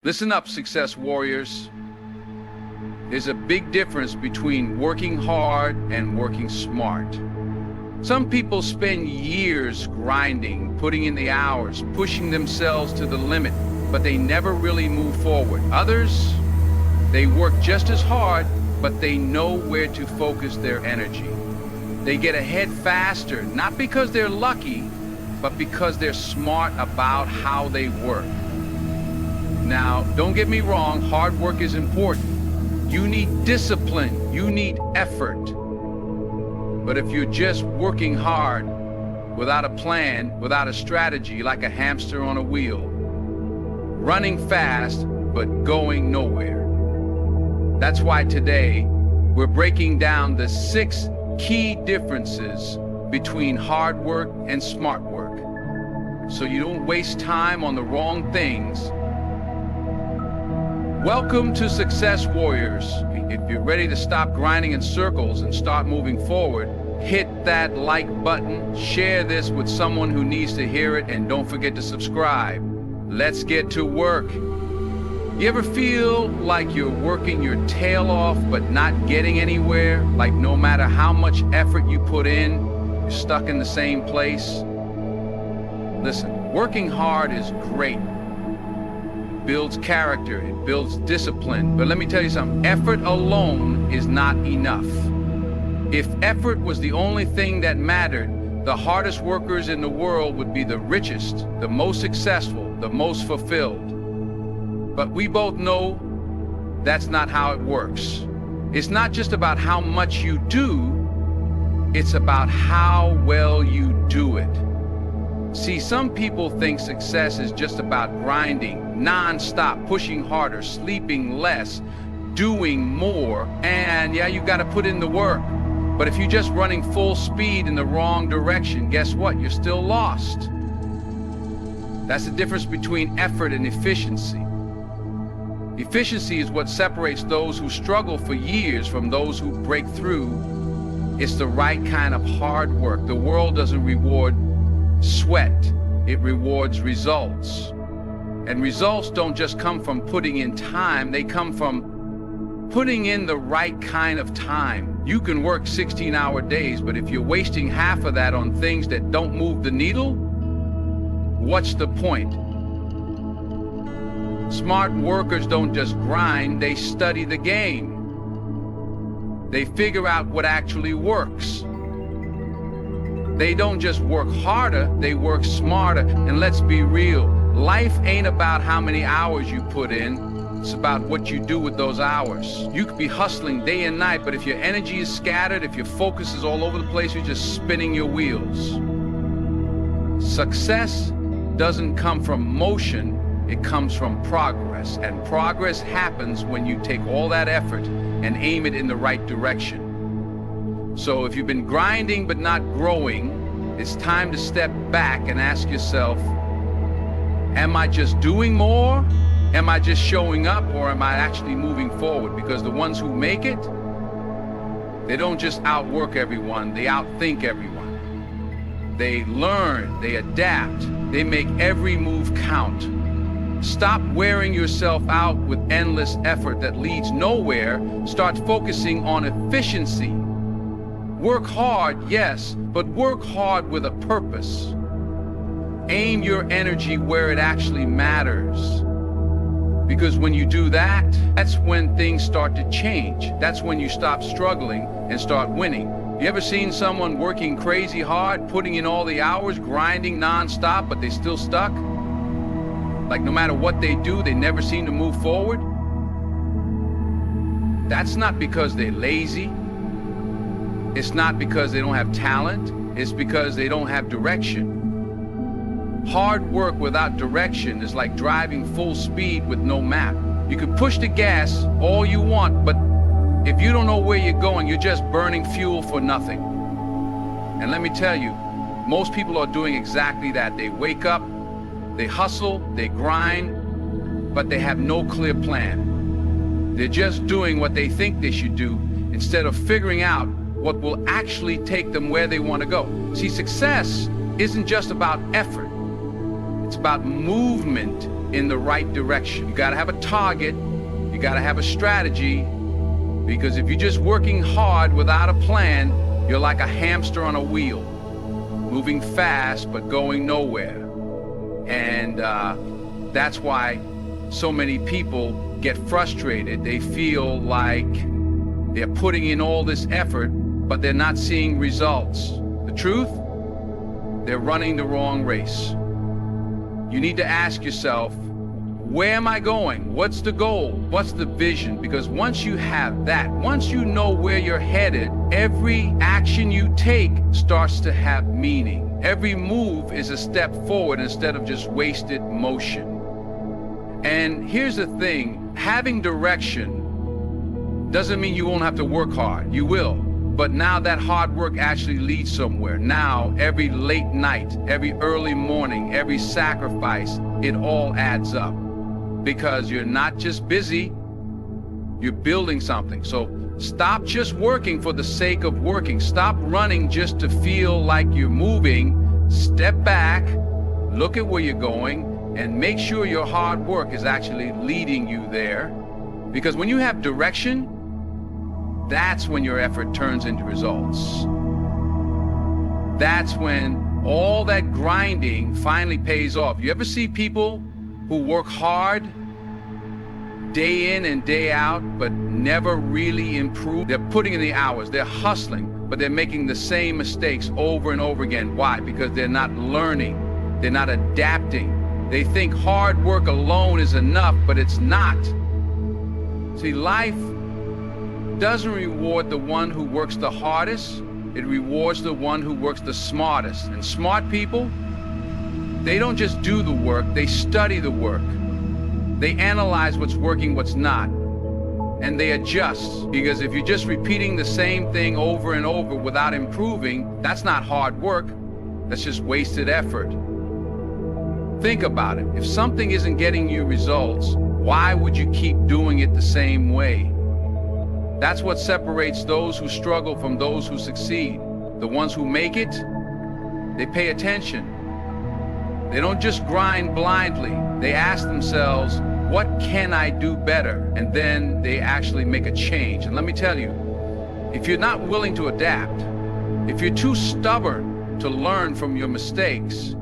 Listen up, success warriors. There's a big difference between working hard and working smart. Some people spend years grinding, putting in the hours, pushing themselves to the limit, but they never really move forward. Others, they work just as hard, but they know where to focus their energy. They get ahead faster, not because they're lucky, but because they're smart about how they work. Now, don't get me wrong, hard work is important. You need discipline, you need effort. But if you're just working hard without a plan, without a strategy, like a hamster on a wheel, running fast but going nowhere. That's why today we're breaking down the 6 key differences between hard work and smart work, so you don't waste time on the wrong things. Welcome to Success Warriors. If you're ready to stop grinding in circles and start moving forward, hit that like button, share this with someone who needs to hear it, and don't forget to subscribe. Let's get to work. You ever feel like you're working your tail off but not getting anywhere? Like no matter how much effort you put in, you're stuck in the same place? Listen, working hard is great. It builds character, it builds discipline. But let me tell you something, effort alone is not enough. If effort was the only thing that mattered, the hardest workers in the world would be the richest, the most successful, the most fulfilled. But we both know that's not how it works. It's not just about how much you do, it's about how well you do it. See, some people think success is just about grinding, non-stop, pushing harder, sleeping less, doing more, and yeah, you gotta put in the work. But if you're just running full speed in the wrong direction, guess what? You're still lost. That's the difference between effort and efficiency. Efficiency is what separates those who struggle for years from those who break through. It's the right kind of hard work. The world doesn't reward sweat, it rewards results. And results don't just come from putting in time, they come from putting in the right kind of time. You can work 16-hour days, but if you're wasting half of that on things that don't move the needle, what's the point? Smart workers don't just grind, they study the game. They figure out what actually works. They don't just work harder, they work smarter. And let's be real, life ain't about how many hours you put in, it's about what you do with those hours. You could be hustling day and night, but if your energy is scattered, if your focus is all over the place, you're just spinning your wheels. Success doesn't come from motion, it comes from progress. And progress happens when you take all that effort and aim it in the right direction. So if you've been grinding but not growing, it's time to step back and ask yourself, am I just doing more? Am I just showing up, or am I actually moving forward? Because the ones who make it, they don't just outwork everyone, they outthink everyone. They learn, they adapt, they make every move count. Stop wearing yourself out with endless effort that leads nowhere. Start focusing on efficiency. Work hard, yes, but work hard with a purpose. Aim your energy where it actually matters. Because when you do that, that's when things start to change. That's when you stop struggling and start winning. You ever seen someone working crazy hard, putting in all the hours, grinding non-stop, but they still stuck? Like no matter what they do, they never seem to move forward? That's not because they're lazy. It's not because they don't have talent, it's because they don't have direction. Hard work without direction is like driving full speed with no map. You can push the gas all you want, but if you don't know where you're going, you're just burning fuel for nothing. And let me tell you, most people are doing exactly that. They wake up, they hustle, they grind, but they have no clear plan. They're just doing what they think they should do instead of figuring out what will actually take them where they want to go. See, success isn't just about effort. It's about movement in the right direction. You gotta have a target, you gotta have a strategy, because if you're just working hard without a plan, you're like a hamster on a wheel, moving fast but going nowhere. And that's why so many people get frustrated. They feel like they're putting in all this effort, but they're not seeing results. The truth? They're running the wrong race. You need to ask yourself, where am I going? What's the goal? What's the vision? Because once you have that, once you know where you're headed, every action you take starts to have meaning. Every move is a step forward instead of just wasted motion. And here's the thing, having direction doesn't mean you won't have to work hard. You will. But now that hard work actually leads somewhere. Now, every late night, every early morning, every sacrifice, it all adds up. Because you're not just busy, you're building something. So stop just working for the sake of working. Stop running just to feel like you're moving. Step back, look at where you're going, and make sure your hard work is actually leading you there. Because when you have direction, that's when your effort turns into results. That's when all that grinding finally pays off. You ever see people who work hard day in and day out, but never really improve? They're putting in the hours, they're hustling, but they're making the same mistakes over and over again. Why? Because they're not learning, they're not adapting. They think hard work alone is enough, but it's not. See, life doesn't reward the one who works the hardest, it rewards the one who works the smartest. And smart people, they don't just do the work, they study the work. They analyze what's working, what's not, and they adjust. Because if you're just repeating the same thing over and over without improving, that's not hard work, that's just wasted effort. Think about it. If something isn't getting you results, why would you keep doing it the same way? That's what separates those who struggle from those who succeed. The ones who make it, they pay attention. They don't just grind blindly. They ask themselves, what can I do better? And then they actually make a change. And let me tell you, if you're not willing to adapt, if you're too stubborn to learn from your mistakes,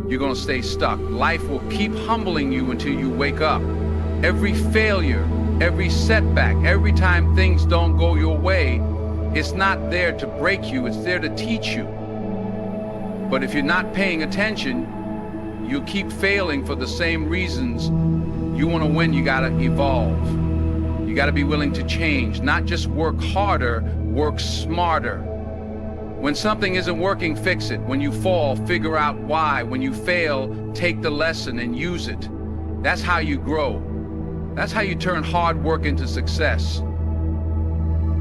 you're gonna stay stuck. Life will keep humbling you until you wake up. Every failure, every setback, every time things don't go your way, it's not there to break you, it's there to teach you. But if you're not paying attention, you'll keep failing for the same reasons. You want to win, you gotta evolve. You gotta be willing to change, not just work harder, work smarter. When something isn't working, fix it. When you fall, figure out why. When you fail, take the lesson and use it. That's how you grow. That's how you turn hard work into success.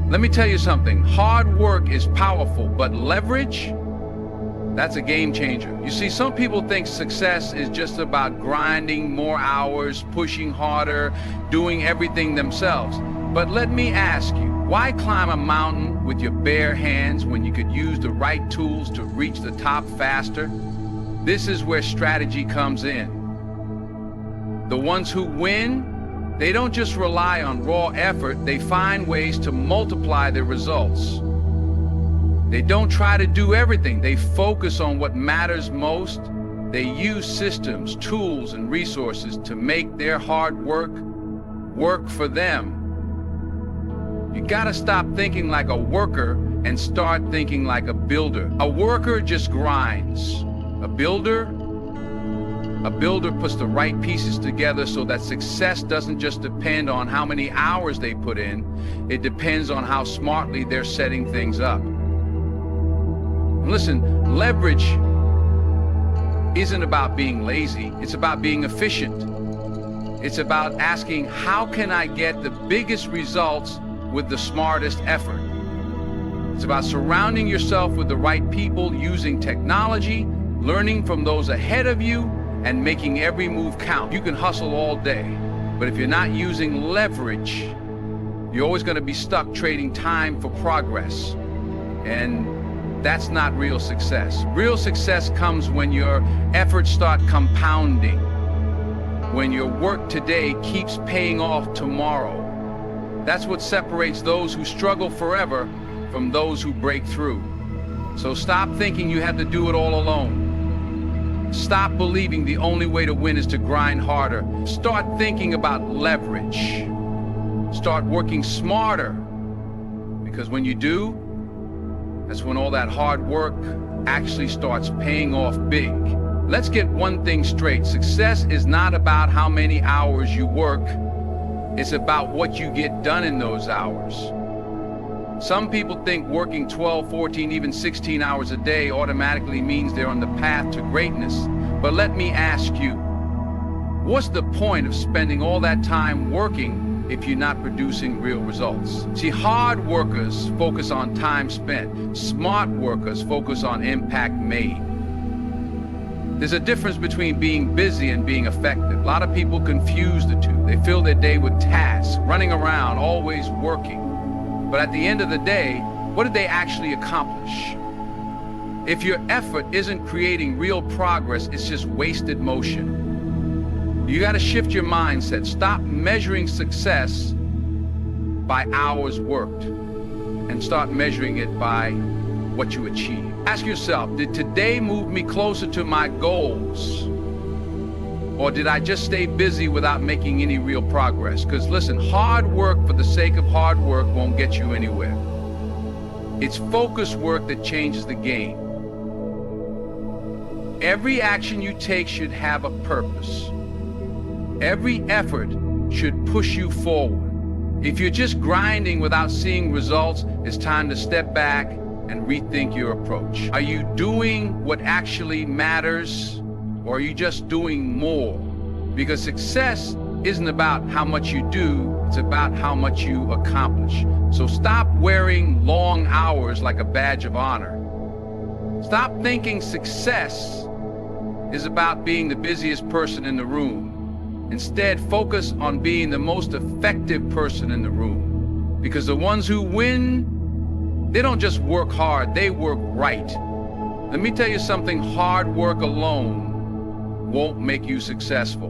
Let me tell you something, hard work is powerful, but leverage, that's a game changer. You see, some people think success is just about grinding more hours, pushing harder, doing everything themselves. But let me ask you, why climb a mountain with your bare hands when you could use the right tools to reach the top faster? This is where strategy comes in. The ones who win, they don't just rely on raw effort, they find ways to multiply their results. They don't try to do everything, they focus on what matters most. They use systems, tools, and resources to make their hard work for them. You gotta stop thinking like a worker and start thinking like a builder. A worker just grinds. A builder puts the right pieces together so that success doesn't just depend on how many hours they put in, it depends on how smartly they're setting things up. Listen, leverage isn't about being lazy, it's about being efficient. It's about asking, how can I get the biggest results with the smartest effort? It's about surrounding yourself with the right people, using technology, learning from those ahead of you, and making every move count. You can hustle all day, but if you're not using leverage, you're always going to be stuck trading time for progress. And that's not real success. Real success comes when your efforts start compounding. when your work today keeps paying off tomorrow. That's what separates those who struggle forever from those who break through. So stop thinking you have to do it all alone. Stop believing the only way to win is to grind harder. Start thinking about leverage. Start working smarter. Because when you do, that's when all that hard work actually starts paying off big. Let's get one thing straight. Success is not about how many hours you work. It's about what you get done in those hours. Some people think working 12, 14, even 16 hours a day automatically means they're on the path to greatness. But let me ask you, what's the point of spending all that time working if you're not producing real results? See, hard workers focus on time spent. Smart workers focus on impact made. There's a difference between being busy and being effective. A lot of people confuse the two. They fill their day with tasks, running around, always working. But at the end of the day, what did they actually accomplish? If your effort isn't creating real progress, it's just wasted motion. You got to shift your mindset. Stop measuring success by hours worked and start measuring it by what you achieve. Ask yourself, did today move me closer to my goals? Or did I just stay busy without making any real progress? Because listen, hard work for the sake of hard work won't get you anywhere. It's focused work that changes the game. Every action you take should have a purpose. Every effort should push you forward. If you're just grinding without seeing results, it's time to step back and rethink your approach. Are you doing what actually matters, or are you just doing more? Because success isn't about how much you do, it's about how much you accomplish. So stop wearing long hours like a badge of honor. Stop thinking success is about being the busiest person in the room. Instead, focus on being the most effective person in the room. Because the ones who win, they don't just work hard, they work right. Let me tell you something, hard work alone won't make you successful.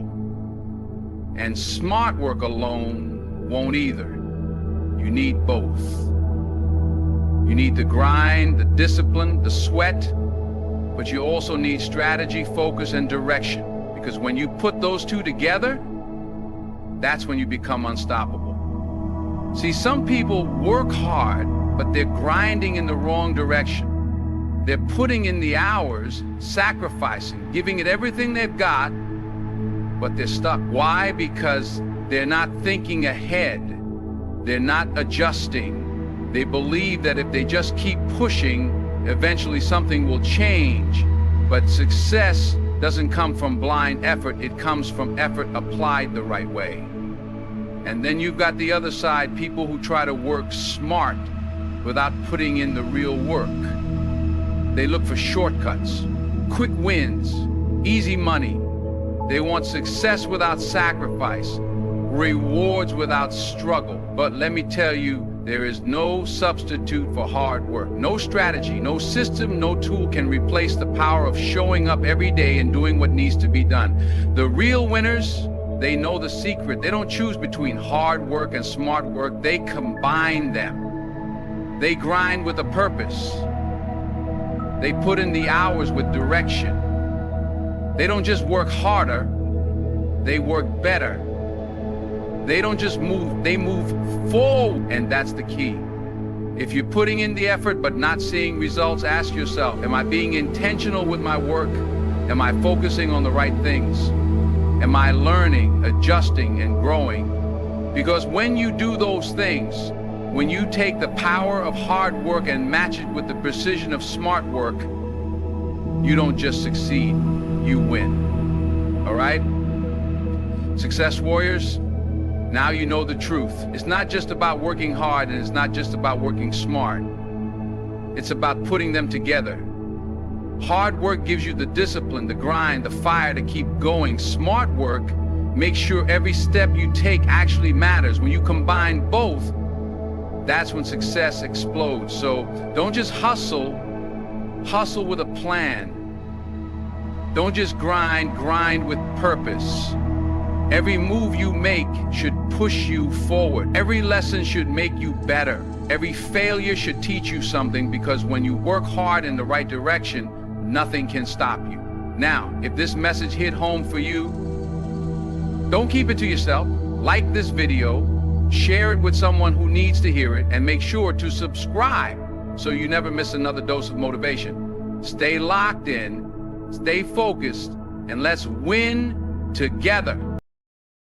And smart work alone won't either. You need both. You need the grind, the discipline, the sweat, but you also need strategy, focus, and direction. Because when you put those two together, that's when you become unstoppable. See, some people work hard, but they're grinding in the wrong direction. They're putting in the hours, sacrificing, giving it everything they've got, but they're stuck. Why? Because they're not thinking ahead. They're not adjusting. They believe that if they just keep pushing, eventually something will change. But success doesn't come from blind effort. It comes from effort applied the right way. And then you've got the other side, people who try to work smart without putting in the real work. They look for shortcuts, quick wins, easy money. They want success without sacrifice, rewards without struggle. But let me tell you, there is no substitute for hard work. No strategy, no system, no tool can replace the power of showing up every day and doing what needs to be done. The real winners, they know the secret. They don't choose between hard work and smart work. They combine them. They grind with a purpose. They put in the hours with direction. They don't just work harder, they work better. They don't just move, they move forward, and that's the key. If you're putting in the effort but not seeing results, ask yourself, am I being intentional with my work? Am I focusing on the right things? Am I learning, adjusting, and growing? Because when you do those things, when you take the power of hard work and match it with the precision of smart work, you don't just succeed, you win. All right? Success warriors, now you know the truth. It's not just about working hard, and it's not just about working smart. It's about putting them together. Hard work gives you the discipline, the grind, the fire to keep going. Smart work makes sure every step you take actually matters. When you combine both, that's when success explodes. So don't just hustle with a plan. Don't just grind with purpose. Every move you make should push you forward. Every lesson should make you better. Every failure should teach you something, because when you work hard in the right direction, nothing can stop you. Now, if this message hit home for you, don't keep it to yourself. Like this video, share it with someone who needs to hear it, and make sure to subscribe so you never miss another dose of motivation. Stay locked in, stay focused, and let's win together.